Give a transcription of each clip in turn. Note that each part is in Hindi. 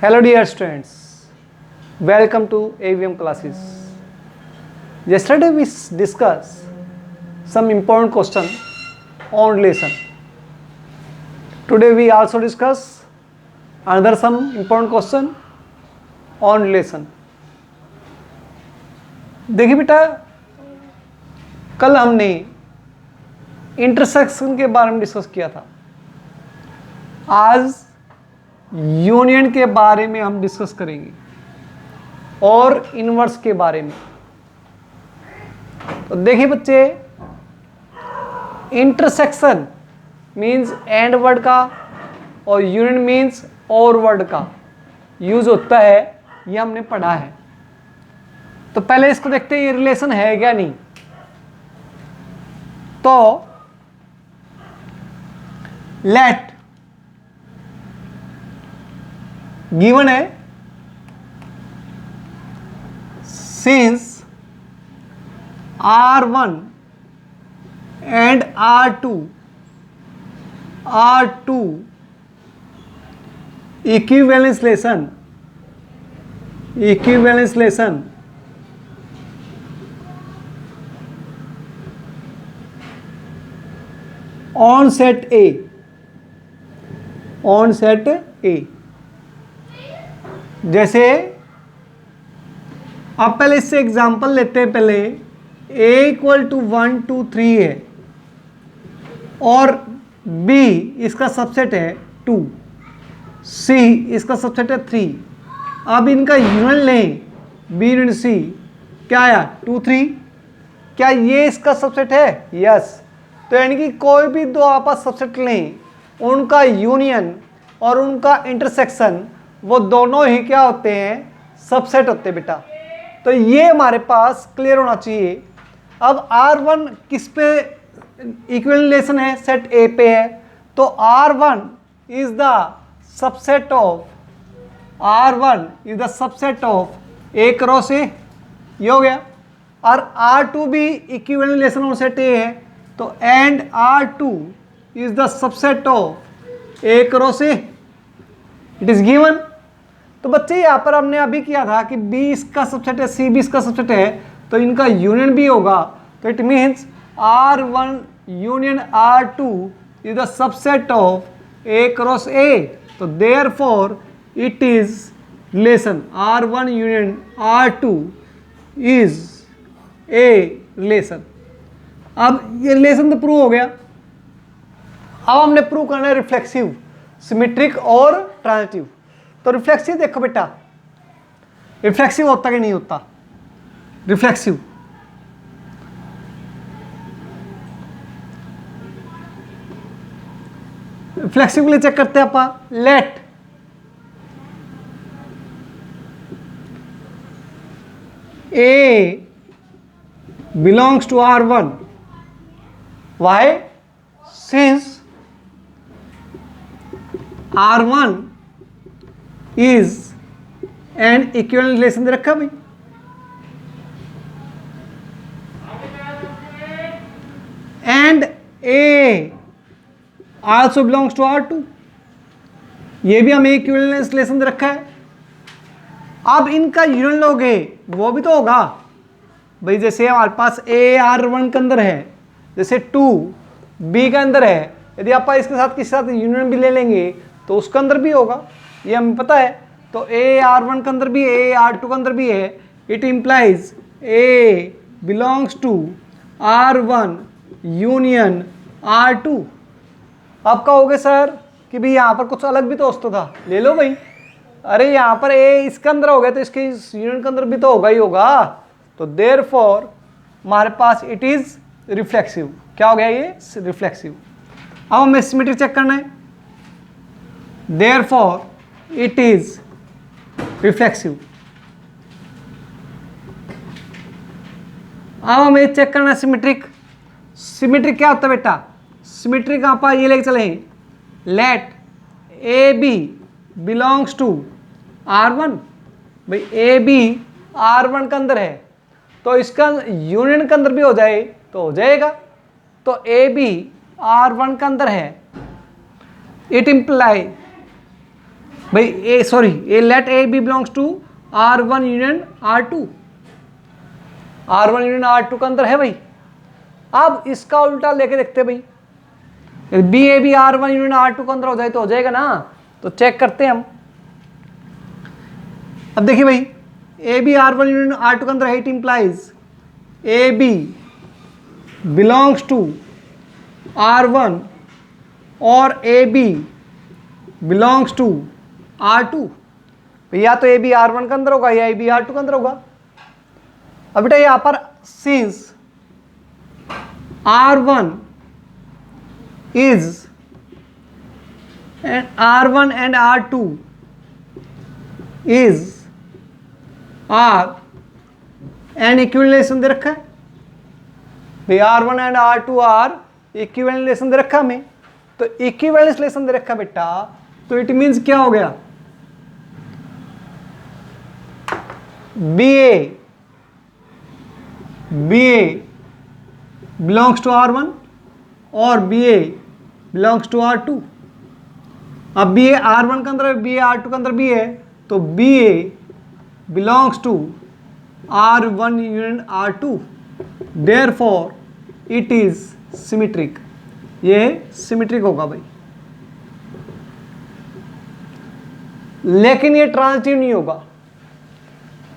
Hello dear students, welcome to AVM classes. Yesterday we discussed some important question on relation. Today we also discuss another some important question on relation. देखिए बेटा, कल हमने इंटरसेक्शन के बारे में डिस्कस किया था। आज यूनियन के बारे में हम डिस्कस करेंगे और इनवर्स के बारे में। तो देखिए बच्चे, इंटरसेक्शन मीन्स एंड वर्ड का और यूनियन मीन्स और वर्ड का यूज होता है, ये हमने पढ़ा है। तो पहले इसको देखते हैं ये रिलेशन है क्या नहीं। तो लेट गिवन है since R1 and R2 are two equivalence relation on set A। जैसे अब पहले इससे एग्जांपल लेते हैं। पहले A इक्वल टू 1 2 3 है और B इसका सबसेट है 2, C इसका सबसेट है 3। अब इनका यूनियन लें, B यूनियन C, क्या आया 2 3। क्या ये इसका सबसेट है? यस। तो यानी कि कोई भी दो आपस सबसेट लें, उनका यूनियन और उनका इंटरसेक्शन वो दोनों ही क्या होते हैं? सबसेट होते हैं बेटा। तो ये हमारे पास क्लियर होना चाहिए। अब R1 किस पे इक्विवेलेंट रिलेशन है? सेट A पे है। तो R1 is the subset of A cross A, ये हो गया। और R2 भी equivalent relation on set A है, तो and R2 is the subset of A cross A, it is given. तो बच्चे यहाँ पर हमने अभी किया था कि B इसका सबसेट है, C भी इसका सबसेट है, तो इनका यूनियन भी होगा। तो it means R1 union R2 is the subset of A cross A। तो therefore it is relation R1 union R2 is A relation. अब ये रिलेशन तो प्रूव हो गया। अब हमने प्रूव करना है रिफ्लेक्सिव, सिमेट्रिक और ट्रांजिटिव। तो रिफ्लेक्सिव देखो बेटा, रिफ्लेक्सिव होता कि नहीं होता? रिफ्लेक्सिव रिफ्लेक्सिव के लिए चेक करते हैं आप। Let A belongs to R1, why? Since R1 is an equivalent relation दे रखा भाई। And A also belongs to R2, ये भी हमें इक्विवेलेंस रिलेशन दे रखा है। अब इनका यूनियन लोगे, वो भी तो होगा भाई। जैसे हमारे पास A R1 के अंदर है, जैसे 2 B के अंदर है, यदि आप इसके साथ किसी साथ यूनियन भी ले लेंगे तो उसके अंदर भी होगा, ये हमें पता है। तो A R1 के अंदर भी है, A R2 के अंदर भी है। It implies A belongs to R1 union R2। आप कहोगे सर कि भाई यहाँ पर कुछ अलग भी तो होता था, ले लो भाई। अरे यहाँ पर A इसके अंदर हो गया तो इसके यूनियन के अंदर भी तो होगा ही होगा। तो देयरफॉर हमारे पास इट इज रिफ्लेक्सिव। क्या हो गया ये? रिफ्लेक्सिव। अब हमें सिमेट्री चेक करना है, देयरफॉर इट इज रिफ्लेक्सिव। अब हमें चेक करना है सिमेट्रिक। सिमेट्रिक क्या होता है बेटा? सिमेट्रिक यहाँ पर ये लेके चले, let A B belongs to R1। भाई ए बी R1 के अंदर है, तो इसका यूनियन के अंदर भी हो जाए तो हो जाएगा। तो ए बी R1 के अंदर है, इट इम्प्लाई भाई A let A B belongs to R1 union R2, R1 union R2 का अंदर है भाई। अब इसका उल्टा लेके देखते हैं भाई, B A B R1 union R2 का अंदर हो जाए तो हो जाएगा ना, तो चेक करते हैं हम। अब देखिए भाई, A B R1 union R2 का अंदर है, it implies A B belongs to R1 और ए बी बिलोंग्स टू R2। या तो ए बी R1 का अंदर होगा या ए बी R2 का अंदर होगा। अब बेटा यहां पर since R1 is and R1 and R2 is R and equivalent relation दे रखा है भाई, R1 and R2 are equivalent relation दे रखा हमें, तो इक्विवेलेंस रिलेशन दे रखा बेटा, तो इट मींस क्या हो गया, BA belongs to R1 और BA belongs to R2। अब BA R1 के अंदर है, BA R2 के अंदर भी है, तो BA belongs to R1 union R2, therefore it is symmetric। ये सिमेट्रिक होगा भाई, लेकिन ये ट्रांजिटिव नहीं होगा।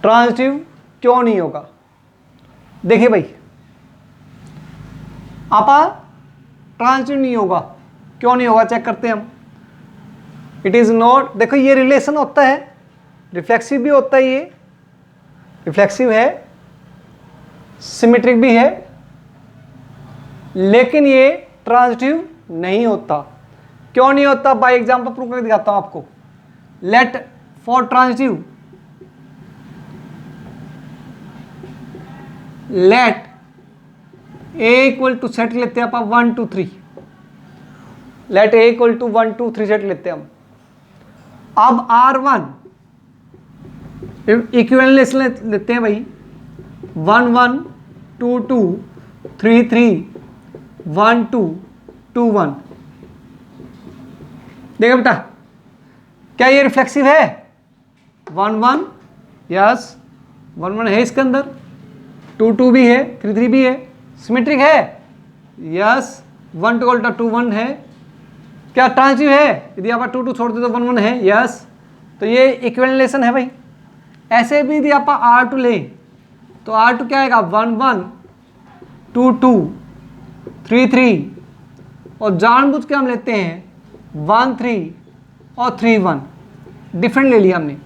ट्रांजिटिव क्यों नहीं होगा, देखिए भाई, आपा ट्रांजिटिव नहीं होगा, क्यों नहीं होगा चेक करते हैं हम। इट इज नॉट, देखो ये रिलेशन होता है, रिफ्लेक्सिव भी होता है, ये रिफ्लेक्सिव है, सिमेट्रिक भी है, लेकिन ये ट्रांजिटिव नहीं होता। क्यों नहीं होता, बाय एग्जांपल प्रूव करके दिखाता हूं आपको। Let for transitive, let A equal to set लेते हैं आप 1 2 3, let A equal to 1 2 3 set लेते हैं हम। अब R1 इक्विवेलेंस लेते हैं भाई, 1 1 2 2 3 3 1 2 2 1। देखो बेटा, क्या ये रिफ्लेक्सिव है, 1 1 यस, 1 1 है इसके अंदर, 2 2 भी है, 3 3 भी है, सिमेट्रिक है यस, 1 2 उल्टा 2 1 है। क्या ट्रांजिटिव है, यदि आप 2 2 छोड़ दे तो 1 1 है यस, तो ये इक्विवेलेंट रिलेशन है भाई। ऐसे भी यदि आप R2 लें तो R2 क्या आएगा, 1 1 2 2 3 3, और जानबूझ के हम लेते हैं 1 3 और 3 1, डिफरेंट ले लिया हमने,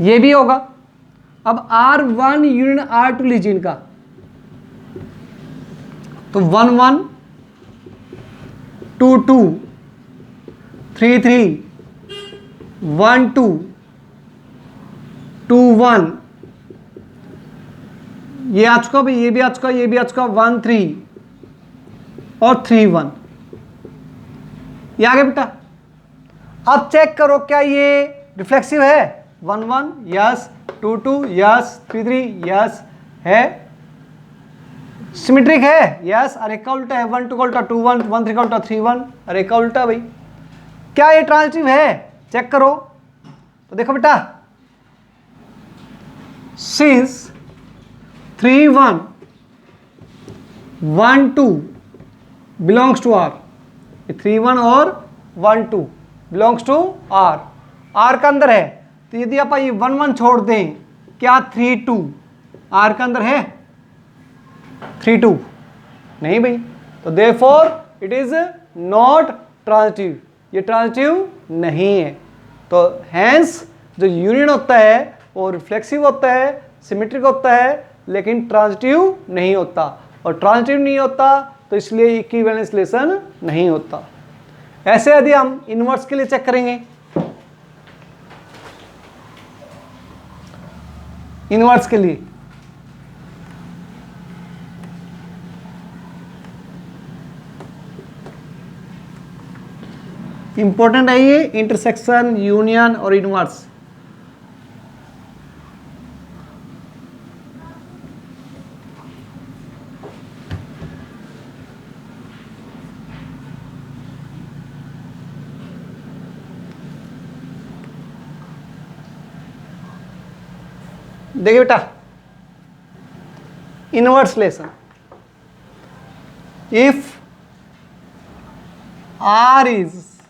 ये भी होगा। अब R1 यूनियन R2 लीजिए इनका, तो 1 1 2 2 3 3 1 2 2 1, ये आ चुका भाई, ये भी आ चुका, ये भी आ चुका, 1 3 और 3 1, ये आ गया बेटा। अब चेक करो क्या ये रिफ्लेक्सिव है, 1 1 यस, 2 2 यस, 3 3 यस है, सिमेट्रिक है यस, अरे का उल्टा है, 1 2 का उल्टा 2 1, 1 3 का उल्टा 3 1, अरे का उल्टा भाई। क्या ये ट्रांजिटिव है, चेक करो, तो देखो बेटा, सिंस 3 1 1 2 बिलोंग्स टू R, 3 1 और 1 2 बिलोंग्स टू R, R का अंदर है, तो यदि आप ये 1 1 छोड़ दें, क्या 3 2 R का अंदर है, 3 2 नहीं भाई, तो therefore it is not transitive, ये ट्रांजिटिव नहीं है। तो हैंस जो यूनियन होता है वो रिफ्लेक्सिव होता है, सिमेट्रिक होता है, लेकिन ट्रांजिटिव नहीं होता, और ट्रांजिटिव नहीं होता तो इसलिए इक्विवेलेंस रिलेशन नहीं होता। ऐसे यदि हम इनवर्स के लिए चेक करेंगे, इनवर्स के लिए इंपॉर्टेंट है ये इंटरसेक्शन, यूनियन और इनवर्स। देखिए बेटा, inverse lesson, if R is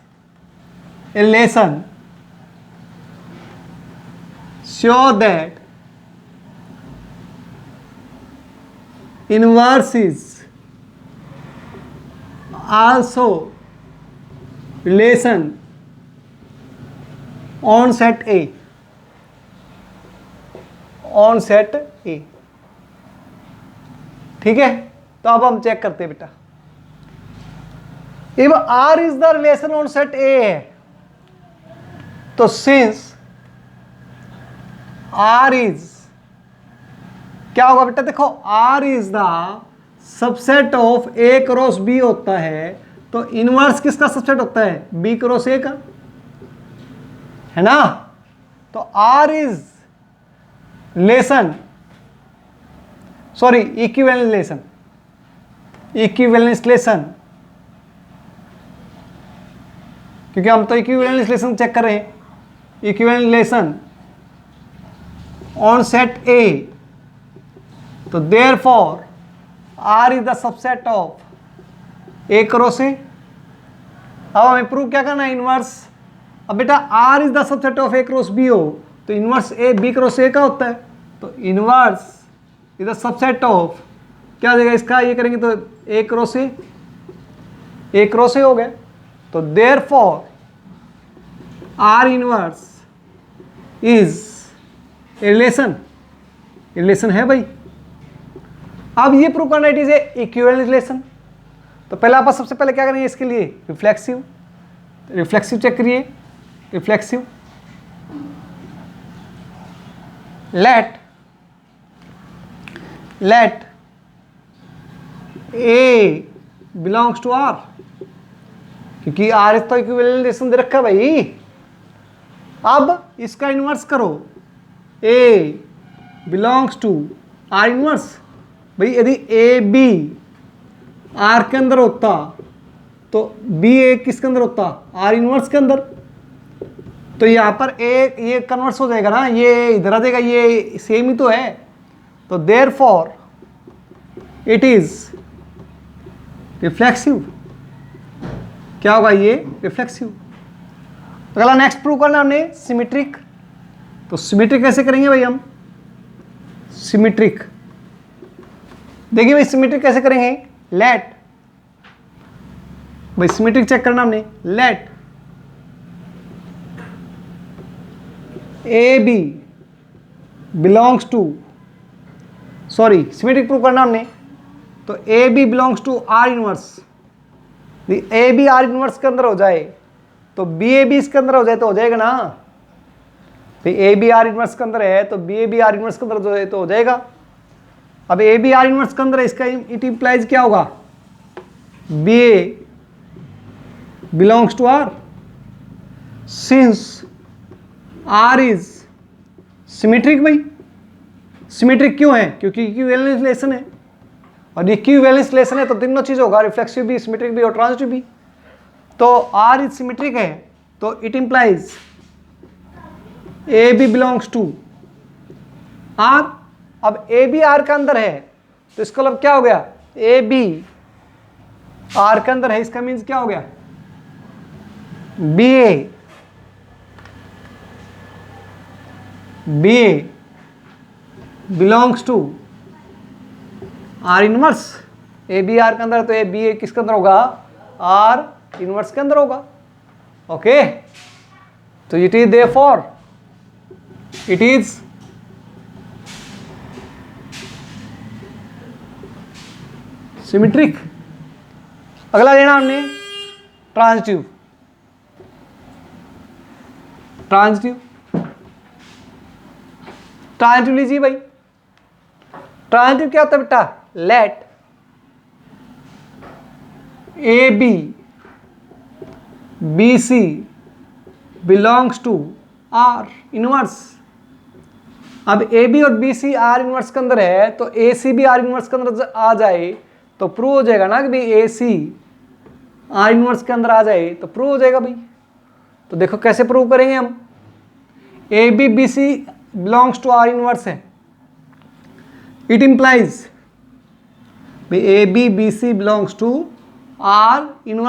a lesson, show that inverse is also relation on set A, on set A। ठीक है, तो अब हम चेक करते हैं बेटा, if R is the relation on set A है, तो since R is, क्या होगा बेटा, देखो R is the subset of A cross B होता है, तो इनवर्स किसका सबसेट होता है, B क्रॉस A का, है ना। तो R is lesson, sorry equivalence lesson, equivalence lesson, क्योंकि हम तो इक्विवेलेंस रिलेशन चेक कर रहे हैं, equivalence relation on set A, तो therefore R is the subset of A cross A. अब हमें प्रूव क्या करना है, इनवर्स। अब बेटा R is the subset of A cross B हो, तो inverse A B cross A का होता है, तो inverse is the subset of, क्या हो जाएगा इसका, ये करेंगे तो ए क्रॉस ए हो गया, तो therefore R inverse is relation, relation है भाई। अब ये प्रूव करना it is a equivalent relation, तो पहले आप सबसे पहले क्या करेंगे इसके लिए, रिफ्लेक्सिव, रिफ्लेक्सिव चेक करिए, reflexive, let A belongs to R, क्योंकि आर तो इक्विवेलेंट रिलेशन दे रखा है भाई। अब इसका इनवर्स करो, A belongs to R inverse, भाई यदि ए बी आर के अंदर होता तो बी ए किसके अंदर होता, आर इनवर्स के अंदर, तो यहां पर ए ये कन्वर्स हो जाएगा ना, ये इधर आ जाएगा, ये सेम ही तो है, तो देयरफॉर इट इज रिफ्लेक्सिव, क्या होगा ये, रिफ्लेक्सिव। अगला नेक्स्ट प्रूव करना हमने सिमेट्रिक, तो सिमेट्रिक कैसे करेंगे भाई हम, सिमेट्रिक देखिए भाई, सिमेट्रिक कैसे करेंगे, लेट, भाई सिमेट्रिक चेक करना हमने, let A B belongs to, sorry symmetric prove करना हमने, तो A B belongs to R inverse, A B R inverse के अंदर हो जाए तो बी ए बी इसके अंदर हो जाए तो हो जाएगा ना, तो ए बी आर इनवर्स के अंदर है तो B A B R inverse के अंदर हो जाए तो हो जाएगा। अब ए बी आर इनवर्स के अंदर है, इसका इट इंप्लाइज क्या होगा, B A belongs to R, since R is symmetric. भाई सिमेट्रिक क्यों है, क्योंकि इक्विवेलेंस रिलेशन है, और इक्विवेलेंस रिलेशन है तो तीनों चीज होगा, रिफ्लेक्सिव भी, सिमेट्रिक भी और ट्रांजिटिव भी। तो आर इज सिमेट्रिक है तो it implies A B belongs to R. अब ए बी आर के अंदर है तो इसका मतलब क्या हो गया, ए बी आर के अंदर है, इसका मीन्स क्या हो गया, B A belongs to R inverse. A B R के अंदर है तो ए बी ए किसके अंदर होगा, आर इनवर्स के अंदर होगा। ओके, तो it is therefore it is symmetric. अगला लेना हमने ट्रांजिटिव, ट्रांजिटिव ट्रांजिटिव लीजिए भाई। ट्रांजिटिव क्या होता है बेटा, let A B B C belongs to R inverse. अब ए बी और बी सी आर इनवर्स के अंदर है तो ए सी भी आर इनवर्स के अंदर आ जाए तो प्रूव हो जाएगा ना कि भाई ए सी आर इनवर्स के अंदर आ जाए तो प्रूव हो जाएगा भाई। तो देखो कैसे प्रूव करेंगे हम, A B B C belongs to R inverse है it implies A B B C belongs to R inverse